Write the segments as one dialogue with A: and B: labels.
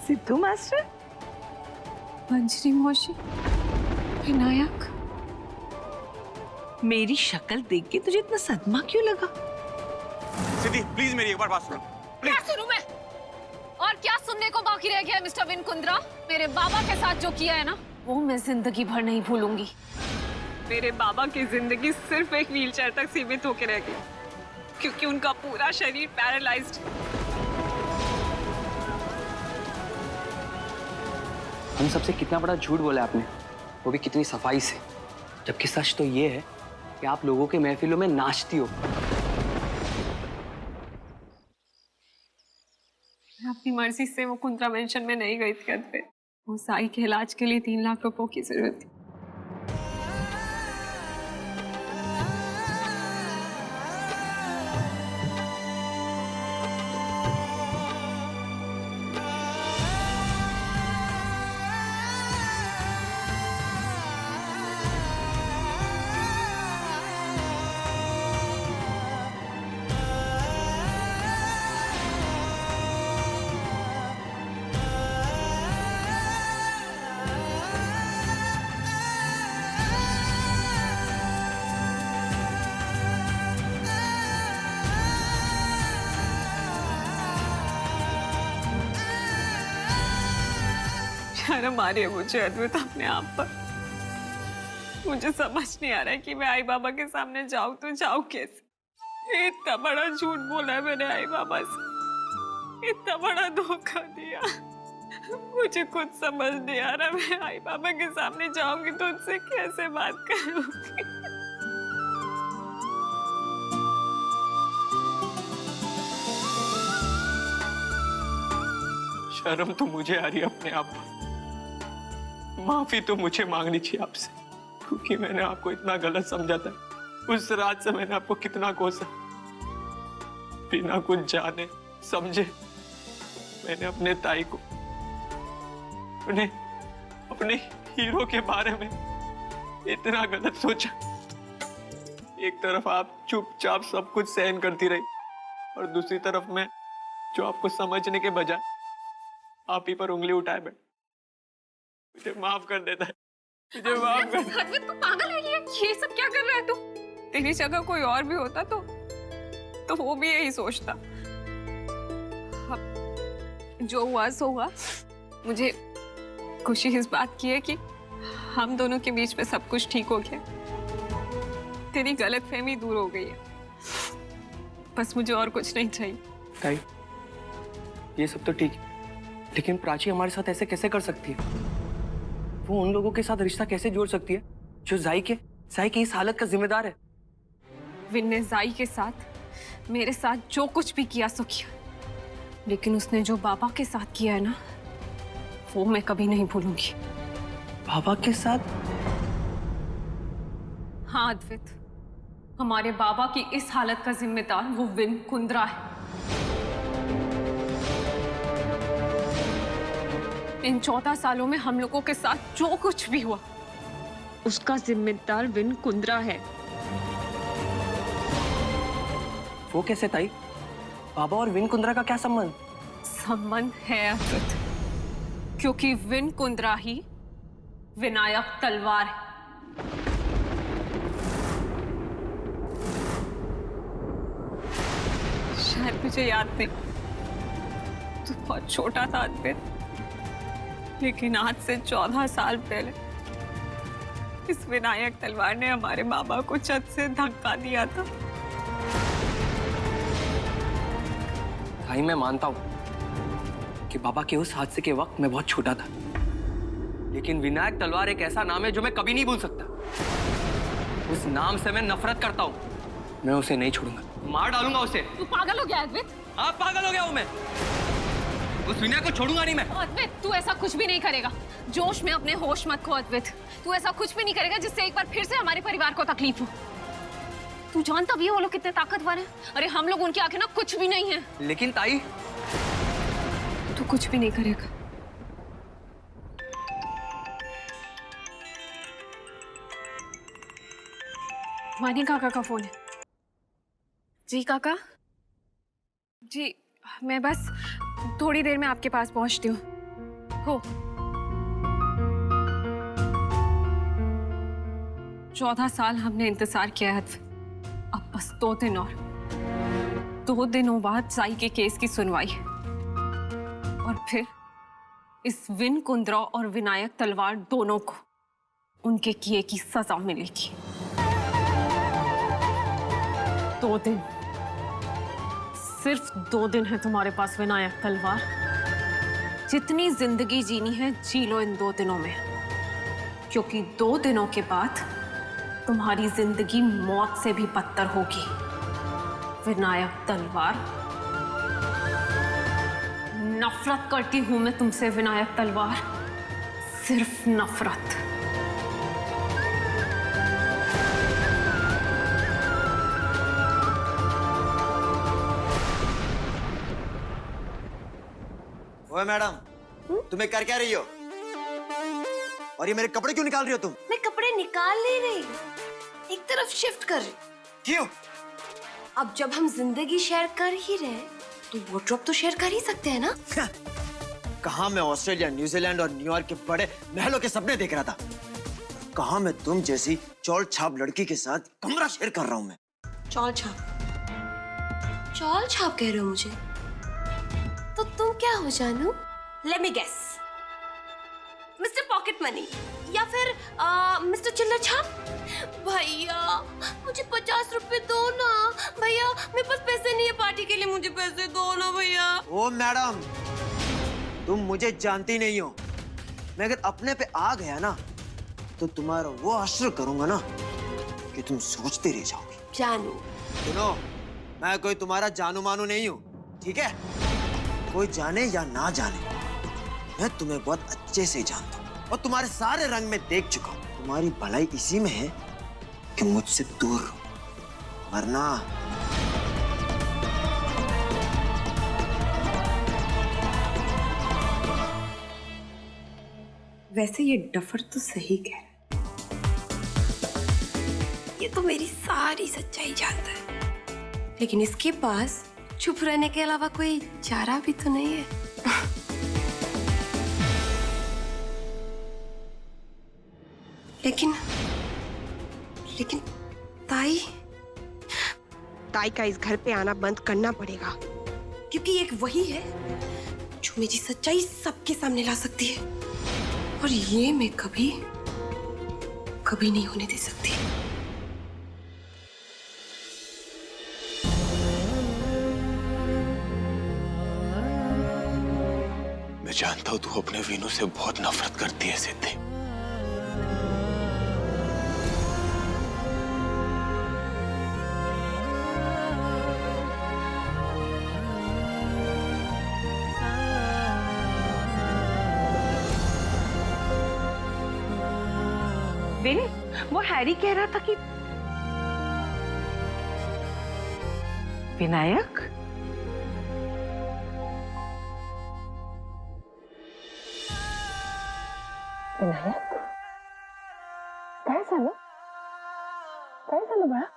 A: Sidhu master,
B: मंजरी मौसी, विनायक।
A: मेरी शक्ल देख के तुझे इतना सदमा क्यों लगा?
C: सिद्धि प्लीज मेरी एक बार बात सुनो।
B: क्या सुनूं मैं? और क्या सुनने को बाकी रह गया है मिस्टर विन कुंद्रा? मेरे बाबा के साथ जो किया है ना, वो मैं जिंदगी भर नहीं भूलूंगी। मेरे बाबा की जिंदगी सिर्फ एक व्हीलचेयर तक सीमित होकर रह गई, क्योंकि उनका पूरा शरीर पैरालाइज्ड।
D: हम सबसे कितना बड़ा झूठ बोला आपने, वो भी कितनी सफाई से। जबकि सच तो ये है कि आप लोगों के महफिलों में नाचती हो।
B: मैं अपनी मर्जी से वो कुंद्रा मेंशन में नहीं गई थी अद्वैत। वो साई के इलाज के लिए 3 लाख रुपयों की जरूरत थी। शर्म आ रही है मुझे अद्वैत अपने आप पर। मुझे समझ नहीं आ रहा है कि मैं आई बाबा के सामने जाऊं तो जाऊं कैसे। इतना बड़ा झूठ बोला है मैंने आई बाबा से, इतना बड़ा धोखा दिया। मुझे खुद समझ नहीं आ रहा मैं आई बाबा के सामने जाऊंगी तो उनसे कैसे बात करूंगी।
D: शर्म तो मुझे आ रही है अपने आप पर। माफी तो मुझे मांगनी चाहिए आपसे, क्योंकि मैंने आपको इतना गलत समझा था। उस रात से मैंने आपको कितना कोसा, बिना कुछ जाने समझे मैंने अपने ताई को, अपने हीरो के बारे में इतना गलत सोचा। एक तरफ आप चुपचाप सब कुछ सहन करती रही, और दूसरी तरफ मैं, जो आपको समझने के बजाय आप ही पर उंगली उठाए बैठ। मुझे माफ कर देता है, मुझे माफ कर।
B: अद्वैत तू पागल है? ये सब क्या कर रहा है तू? तेरी जगह कोई और भी होता तो वो भी यही सोचता। जो हुआ सो हुआ। मुझे खुशी इस बात की है कि हम दोनों के बीच में सब कुछ ठीक हो गया। तेरी गलतफहमी दूर हो गई है। बस मुझे और कुछ नहीं चाहिए।
D: ताई, ये सब तो ठीक है, लेकिन प्राची हमारे साथ ऐसे कैसे कर सकती है? वो उन लोगों के साथ रिश्ता कैसे जोड़ सकती है जो जाई की इस हालत का जिम्मेदार है?
B: विन ने जाई के साथ, मेरे साथ जो कुछ भी किया सो किया, लेकिन उसने जो बाबा के साथ किया है ना, वो मैं कभी नहीं भूलूंगी।
D: बाबा के साथ?
B: हाँ अद्वैत, हमारे बाबा की इस हालत का जिम्मेदार वो विन कुंद्रा है। इन 14 सालों में हम लोगों के साथ जो कुछ भी हुआ, उसका जिम्मेदार विन कुंद्रा है।
D: वो कैसे ताई? बाबा और विन कुंद्रा का क्या संबंध?
B: संबंध है अद्वैत, क्योंकि विन कुंद्रा ही विनायक तलवार है। शायद मुझे याद नहीं, तू बहुत छोटा था अद्वैत, लेकिन आज से 14 साल पहले इस विनायक तलवार ने हमारे बाबा को छत से धक्का दिया था।
D: भाई मैं मानता हूं कि बाबा के उस हादसे के वक्त मैं बहुत छोटा था, लेकिन विनायक तलवार एक ऐसा नाम है जो मैं कभी नहीं भूल सकता। उस नाम से मैं नफरत करता हूं। मैं उसे नहीं छोड़ूंगा, मार डालूंगा उसे।
B: तू पागल हो गया अद्वैत?
D: हाँ पागल हो गया हूं मैं। उस विनय को छोड़ूंगा नहीं मैं।
B: अद्वैत तू ऐसा कुछ भी नहीं करेगा। जोश में अपने होश मत खो अद्वैत। तू ऐसा कुछ भी नहीं करेगा जिससे एक बार फिर से हमारे परिवार को तकलीफ हो। तू जानता भी है वो लोग कितने ताकतवर हैं। अरे हम लोग उनकी आंखें ना कुछ भी नहीं है।
D: लेकिन ताई,
B: तू कुछ भी नहीं करेगा। वानी काका का फोन है। जी काका। जी मैं बस थोड़ी देर में आपके पास पहुंचती हूँ। हो 14 साल हमने इंतजार किया है। अब बस 2 दिन और 2 दिनों बाद साई के केस की सुनवाई और फिर इस विन कुंद्रा और विनायक तलवार दोनों को उनके किए की सजा मिलेगी। 2 दिन, सिर्फ 2 दिन है तुम्हारे पास विनायक तलवार। जितनी जिंदगी जीनी है जी लो इन 2 दिनों में, क्योंकि 2 दिनों के बाद तुम्हारी जिंदगी मौत से भी बदतर होगी। विनायक तलवार, नफरत करती हूं मैं तुमसे विनायक तलवार, सिर्फ नफरत।
E: ओए मैडम, तुम्हें कर क्या रही हो? और ये मेरे कपड़े क्यों निकाल रही हो तुम?
F: मैं कपड़े निकाल नहीं रही, एक तरफ शिफ्ट कर रही।
E: क्यों?
F: अब जब हम जिंदगी शेयर कर ही रहे तो वार्डरोब तो शेयर कर ही सकते हैं ना?
E: कहाँ मैं ऑस्ट्रेलिया, न्यूजीलैंड और न्यूयॉर्क के बड़े महलों के सपने देख रहा था। कहाँ मैं तुम जैसी चौल छाप लड़की के साथ कमरा शेयर कर रहा हूँ मैं।
F: चौल छाप? चौल छाप कह रहे हो मुझे? तो तुम क्या हो जानू? Let me guess, mister pocket money या फिर मिस्टर चिल्लर छाप? भैया मुझे 50 रुपए दो ना भैया, मेरे पास पैसे नहीं है पार्टी के लिए, मुझे पैसे दो ना भैया।
E: ओ मैडम, तुम मुझे जानती नहीं हो। मैं अगर अपने पे आ गया ना तो तुम्हारा वो असर करूंगा ना कि तुम सोचते रह जाओगी।
F: जानू?
E: सुनो, मैं कोई तुम्हारा जानू मानू नहीं हूँ, ठीक है? कोई जाने या ना जाने, मैं तुम्हें बहुत अच्छे से जानता हूँ और तुम्हारे सारे रंग में देख चुका हूँ। तुम्हारी भलाई इसी में है कि मुझसे दूर रहो, वरना
F: वैसे ये डफर तो सही कह रहा है, ये तो मेरी सारी सच्चाई जानता है, लेकिन इसके पास चुप रहने के अलावा कोई चारा भी तो नहीं है। लेकिन ताई का इस घर पे आना बंद करना पड़ेगा, क्योंकि एक वही है जो मेरी सच्चाई सबके सामने ला सकती है, और ये मैं कभी नहीं होने दे सकती।
C: मैं जानता हूँ तू अपने वीनू से बहुत नफरत करती है सिद्धि।
A: विन, वो हैरी कह रहा था कि विनायक काय झालं बाळा?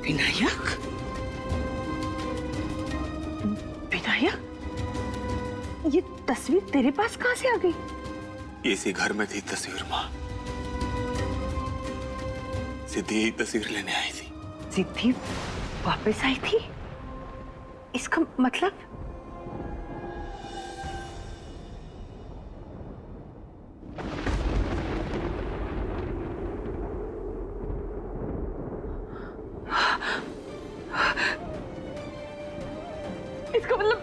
A: विनायक? विनायक, ये तस्वीर तेरे पास कहाँ से आ गई?
C: इसी घर में थी तस्वीर माँ। सिद्धि यही तस्वीर लेने आई थी।
A: सिद्धि वापस आई थी? इसका मतलब? इसका मतलब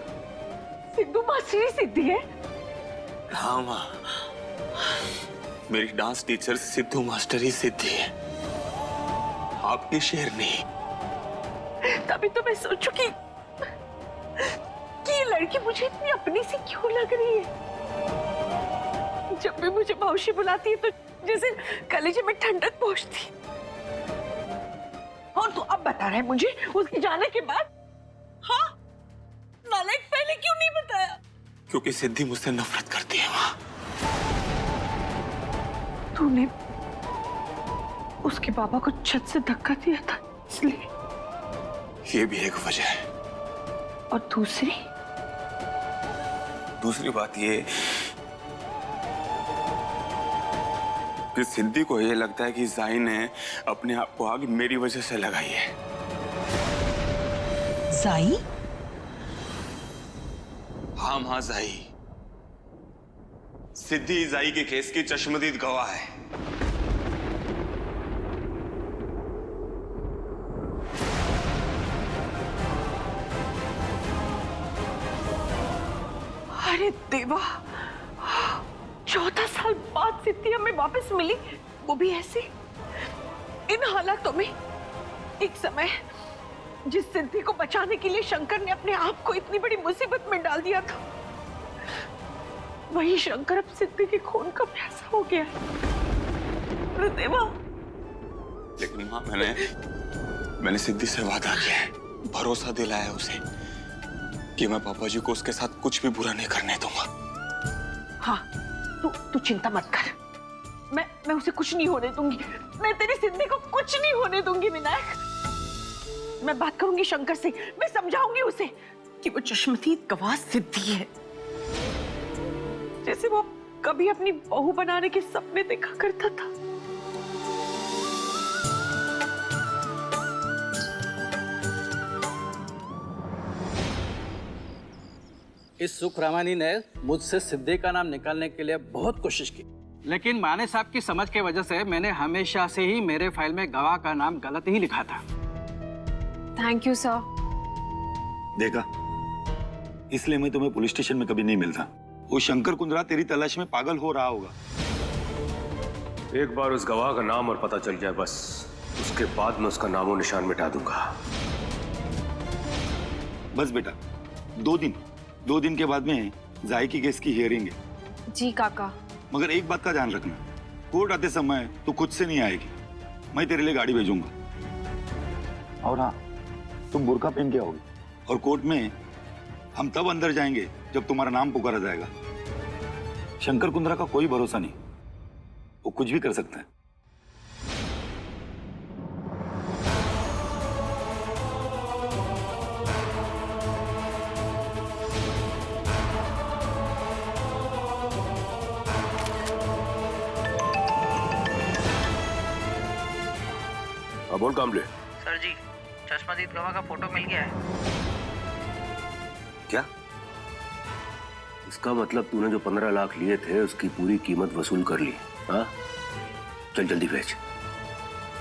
A: सिद्धू मास्टर सिद्धि है?
C: हाँ माँ, मेरी डांस टीचर सिद्धू मास्टर ही सिद्धि है, आपकी शेरनी।
A: तभी तो मैं सोचू कि ये लड़की मुझे इतनी अपनी सी क्यों लग रही है। जब भी मुझे मौसी बुलाती है तो जैसे कलेजे में ठंडक पहुंचती। और तू अब बता रहा है मुझे उसके जाने के बाद? हाँ, नालायक, पहले क्यों नहीं बताया?
C: क्योंकि सिद्धि मुझसे नफरत करती है माँ।
A: उसके बाबा को छत से धक्का दिया था इसलिए।
C: ये भी एक वजह है।
A: और
C: दूसरी बात ये कि सिद्धि को ये लगता है कि जाई ने अपने आप को आग मेरी वजह से लगाई है।
G: जाई?
C: हाँ मां, जाई। सिद्धि जाई के केस की चश्मदीद गवाह है।
A: अरे देवा, 14 साल बाद सिद्धि हमें वापस मिली, वो भी ऐसे इन हालातों में। एक समय जिस सिद्धि को बचाने के लिए शंकर ने अपने आप को इतनी बड़ी मुसीबत में डाल दिया था, वही शंकर अब सिद्धि के खून का प्यासा हो गया है। अरे देवा।
C: लेकिन मां, मैंने सिद्धि से वादा किया है, भरोसा दिलाया है उसे कि मैं पापा जी को उसके साथ कुछ भी बुरा नहीं करने दूंगा।
A: हाँ, तू चिंता मत कर। मैं उसे कुछ नहीं होने दूंगी। मैं तेरी सिद्धि को कुछ नहीं होने दूंगी विनायक। मैं बात करूंगी शंकर से, मैं समझाऊंगी उसे कि वो चश्मदीद गवाह सिद्धि है, जैसे वो कभी अपनी बहू बनाने के सपने देखा करता था।
H: इस सुखरामानी ने मुझसे सिद्धि का नाम निकालने के लिए बहुत कोशिश की, लेकिन माने साहब की समझ की वजह से मैंने हमेशा से ही मेरे फाइल में गवाह का नाम गलत ही लिखा था।
F: Thank you sir.
I: देखा, इसलिए मैं तुम्हें पुलिस स्टेशन में कभी नहीं मिलता। वो शंकर कुंद्रा तेरी तलाश में पागल हो रहा होगा।
J: एक बार उस गवाह का नाम और पता चल जाए, बस उसके बाद मैं उसका नामो निशान मिटा दूंगा।
I: बस बेटा, 2 दिन के बाद में जाई की केस की हियरिंग है।
F: जी काका।
I: मगर एक बात का ध्यान रखना, कोर्ट आते समय तो खुद से नहीं आएगी, मैं तेरे लिए गाड़ी भेजूंगा। और हाँ, तुम बुर्का पहन के आओगे और कोर्ट में हम तब अंदर जाएंगे जब तुम्हारा नाम पुकारा जाएगा। शंकर कुंद्रा का कोई भरोसा नहीं, वो कुछ भी कर सकता है।
J: बोल कामले।
G: सर जी, चश्मदीद गवाह का फोटो मिल गया है।
J: क्या? इसका मतलब तूने जो 15 लाख लिए थे उसकी पूरी कीमत वसूल कर ली? हाँ, चल जल्दी भेज।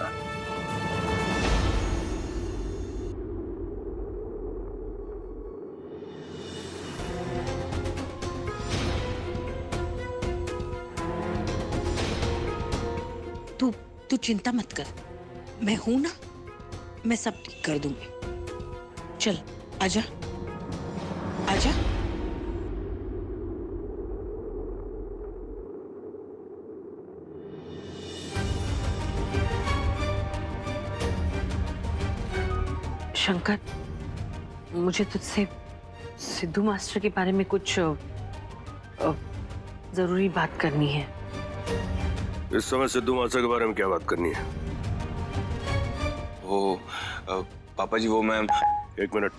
J: हाँ।
G: तू चिंता मत कर, मैं हूं ना, मैं सब ठीक कर दूंगी। चल आजा आजा।
A: शंकर, मुझे तुझसे सिद्धू मास्टर के बारे में कुछ जरूरी बात करनी है।
J: इस समय सिद्धू मास्टर के बारे में क्या बात करनी है?
C: वो पापा जी, वो मैं
J: 1 मिनट।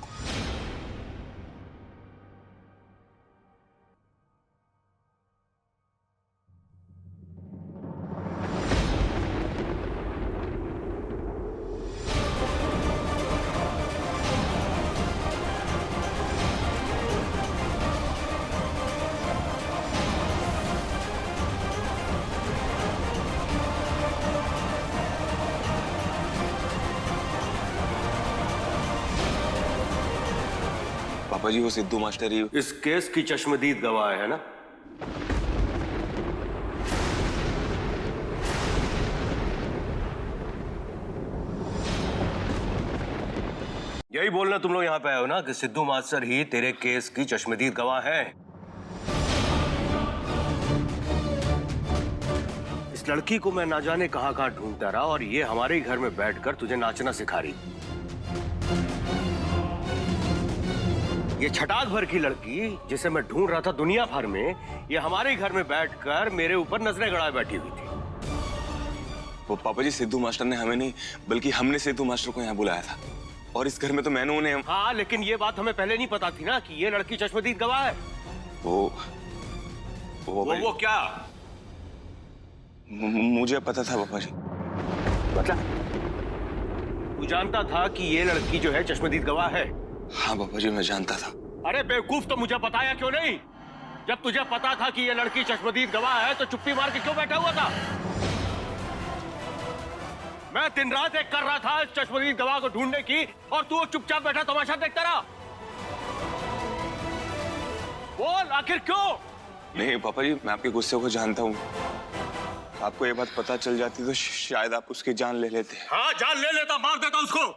C: पापा जी, वो सिद्धू मास्टर ही
J: इस केस की चश्मदीद गवाह है ना? यही बोलना तुम लोग यहाँ पे आए हो ना कि सिद्धू मास्टर ही तेरे केस की चश्मदीद गवाह है? इस लड़की को मैं ना जाने कहां ढूंढता रहा और ये हमारे ही घर में बैठकर तुझे नाचना सिखा रही। ये छटाक भर की लड़की जिसे मैं ढूंढ रहा था दुनिया भर में, ये हमारे घर में बैठकर मेरे ऊपर नजरें गड़ाए बैठी हुई थी।
C: वो पापा जी सिद्धू मास्टर ने हमें नहीं बल्कि हमने सिद्धू मास्टर को यहाँ बुलाया था और इस घर में तो मैंने उन्हें।
J: हाँ, लेकिन ये बात हमें पहले नहीं पता थी ना कि ये लड़की चश्मदीद गवाह है।
C: वो
J: क्या?
C: मुझे पता था पापा जी।
J: मतलब तू जानता था कि ये लड़की जो है चश्मदीद गवाह है?
C: हाँ पापा जी, मैं जानता था।
J: अरे बेवकूफ, तो मुझे बताया क्यों नहीं? जब तुझे पता था कि ये लड़की चश्मदीद गवाह है तो चुप्पी मार के क्यों बैठा हुआ था? मैं दिन रात एक कर रहा था इस चश्मदीद गवाह को ढूंढने की और तू चुपचाप बैठा तमाशा देखता रहा। बोल, आखिर क्यों?
C: नहीं पापा जी, मैं आपके गुस्से को जानता हूँ। आपको ये बात पता चल जाती तो शायद आप उसकी जान ले लेते।
J: हाँ, जान ले लेता, मार देता उसको।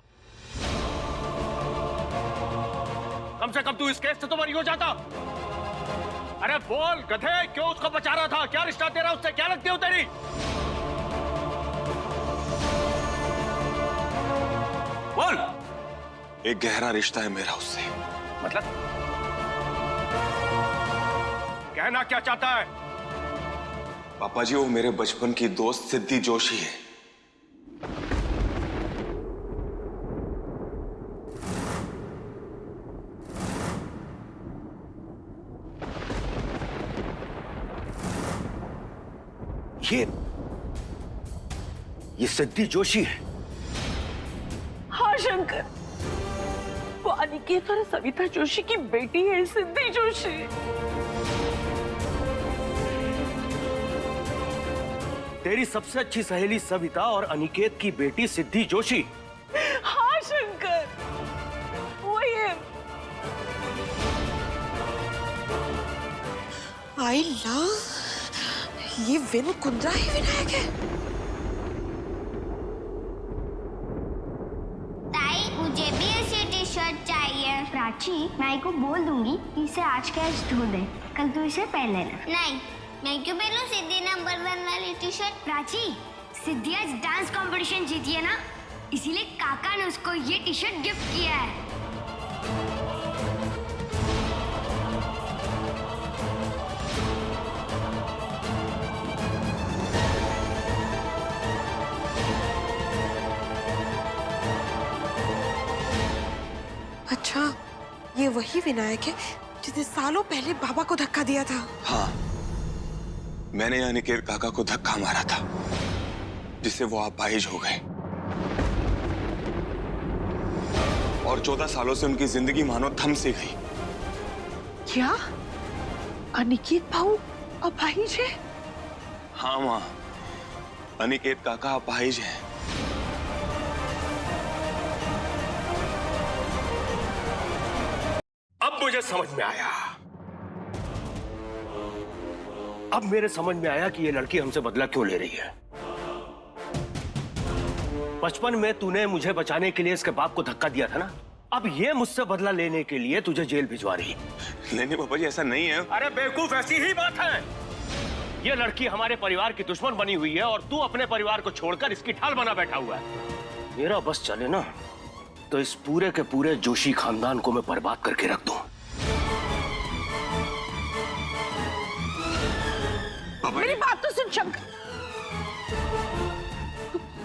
J: कम से कम तू इस केस से तो बरी हो जाता। अरे बोल गधे, क्यों उसको बचा रहा था? क्या रिश्ता तेरा उससे? क्या लगती हो तेरी? बोल।
C: एक गहरा रिश्ता है मेरा उससे।
J: मतलब कहना क्या चाहता है?
C: पापा जी, वो मेरे बचपन की दोस्त सिद्धि जोशी है।
J: ये सिद्धि जोशी है?
A: हाँ शंकर, वो अनिकेत और सविता जोशी की बेटी है सिद्धि जोशी।
J: तेरी सबसे अच्छी सहेली सविता और अनिकेत की बेटी सिद्धि जोशी?
A: हाँ शंकर, वही है।
G: आई ला, ये विन कुंद्रा ही विनायक है।
K: ताई, मुझे भी ऐसी टी शर्ट चाहिए। प्राची, मैं को बोल दूंगी कि इसे आज के आज धो दे, कल तू इसे पहन लेना। नहीं, मैं क्यों पहनूं सिद्धि नंबर 1 वाली टी शर्ट? प्राची, सिद्धि आज डांस कंपटीशन जीती है ना, इसीलिए काका ने उसको ये टी शर्ट गिफ्ट किया है।
G: अच्छा, ये वही विनायक है जिसने सालों पहले बाबा को धक्का दिया था।
C: हाँ, मैंने अनिकेत काका को धक्का मारा था जिससे वो अपाहिज हो गए और 14 सालों से उनकी जिंदगी मानो थम सी गई।
A: क्या अनिकेत भाऊ अपाहिज है?
C: हाँ माँ, अनिकेत काका अपाहिज है।
J: अब मुझे समझ में आया। अब मेरे समझ में आया कि ये लड़की हमसे बदला क्यों ले रही है। बचपन में तूने मुझे बचाने के लिए इसके बाप को धक्का दिया था ना, अब ये मुझसे बदला लेने के लिए तुझे जेल भिजवा रही है।
C: नहीं पापा जी, ऐसा नहीं है।
J: अरे बेवकूफ, ऐसी ही बात है। ये लड़की हमारे परिवार की दुश्मन बनी हुई है और तू अपने परिवार को छोड़कर इसकी ढाल बना बैठा हुआ है। मेरा बस चले ना तो इस पूरे के पूरे जोशी खानदान को मैं बर्बाद करके रख दूं।
A: मेरी बात तो सुन शंकर।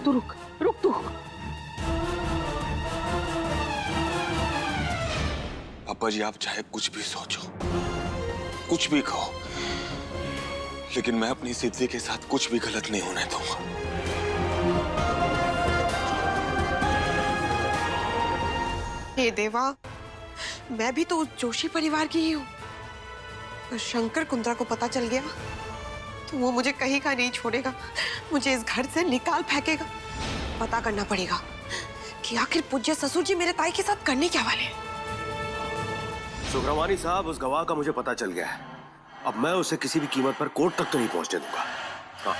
A: तू रुक तू।
C: पापा जी, आप चाहे कुछ भी सोचो, कुछ भी कहो, लेकिन मैं अपनी सिद्धि के साथ कुछ भी गलत नहीं होने दूंगा।
G: हे देवा, मैं भी तो उस जोशी परिवार की ही हूँ। तो शंकर कुंद्रा को पता चल गया तो वो मुझे कहीं का नहीं छोड़ेगा, मुझे इस घर से निकाल फेंकेगा। पता करना पड़ेगा कि आखिर पूज्य ससुर जी मेरे ताई के साथ करने क्या वाले हैं।
J: सुब्रमणी साहब, उस गवाह का मुझे पता चल गया है। अब मैं उसे किसी भी कीमत पर कोर्ट तक तो नहीं पहुंचने दूंगा। हाँ।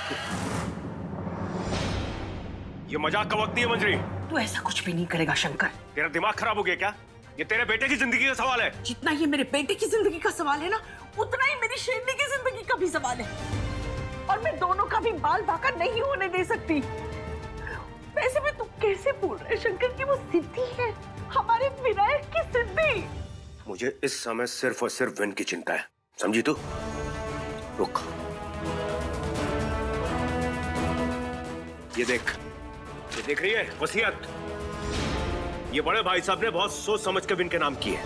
J: ये मजाक का वक्त नहीं है मंजरी।
A: तू ऐसा कुछ भी नहीं करेगा शंकर।
J: तेरा दिमाग खराब हो गया क्या? ये तेरे बेटे की जिंदगी का सवाल है।
A: जितना ये मेरे बेटे की जिंदगी का सवाल है ना, उतना ही मेरी शेरनी की जिंदगी का भी सवाल है। और मैं दोनों का भी बाल बाका नहीं होने दे सकती। वैसे भी तू कैसे बोल रहा है शंकर कि वो सिद्धि है, हमारे विनायक की सिद्धि?
J: मुझे इस समय सिर्फ और सिर्फ विन की चिंता है, समझी तू? रुक, ये देख रही है वसीयत? ये बड़े भाई साहब ने बहुत सोच समझ के विन के नाम की है,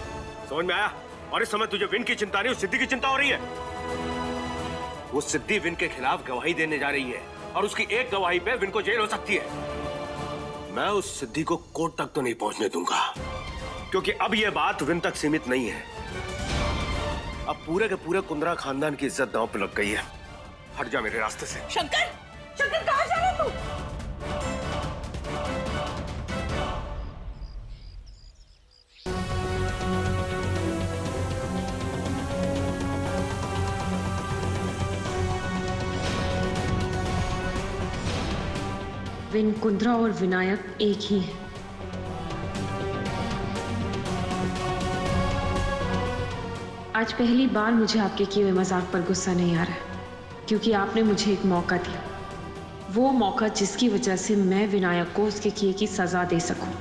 J: समझ में आया? और इस समय तुझे विन की चिंता नहीं, उस सिद्धि की चिंता हो रही है। वो सिद्धि विन के खिलाफ गवाही देने जा रही है और उसकी एक गवाही पे विन को जेल हो सकती है। मैं उस सिद्धि को कोर्ट तक तो नहीं पहुंचने दूंगा, क्योंकि अब यह बात विन तक सीमित नहीं है। अब पूरे के पूरे कुंद्रा खानदान की इज्जत दांव पे लग गई है। हट जा मेरे रास्ते से।
A: शंकर, शंकर कहाँ जा रहे तू?
L: विन कुंद्रा और विनायक एक ही है। आज पहली बार मुझे आपके किए हुए मजाक पर गुस्सा नहीं आ रहा है, क्योंकि आपने मुझे एक मौका दिया, वो मौका जिसकी वजह से मैं विनायक को उसके किए की सजा दे सकूं।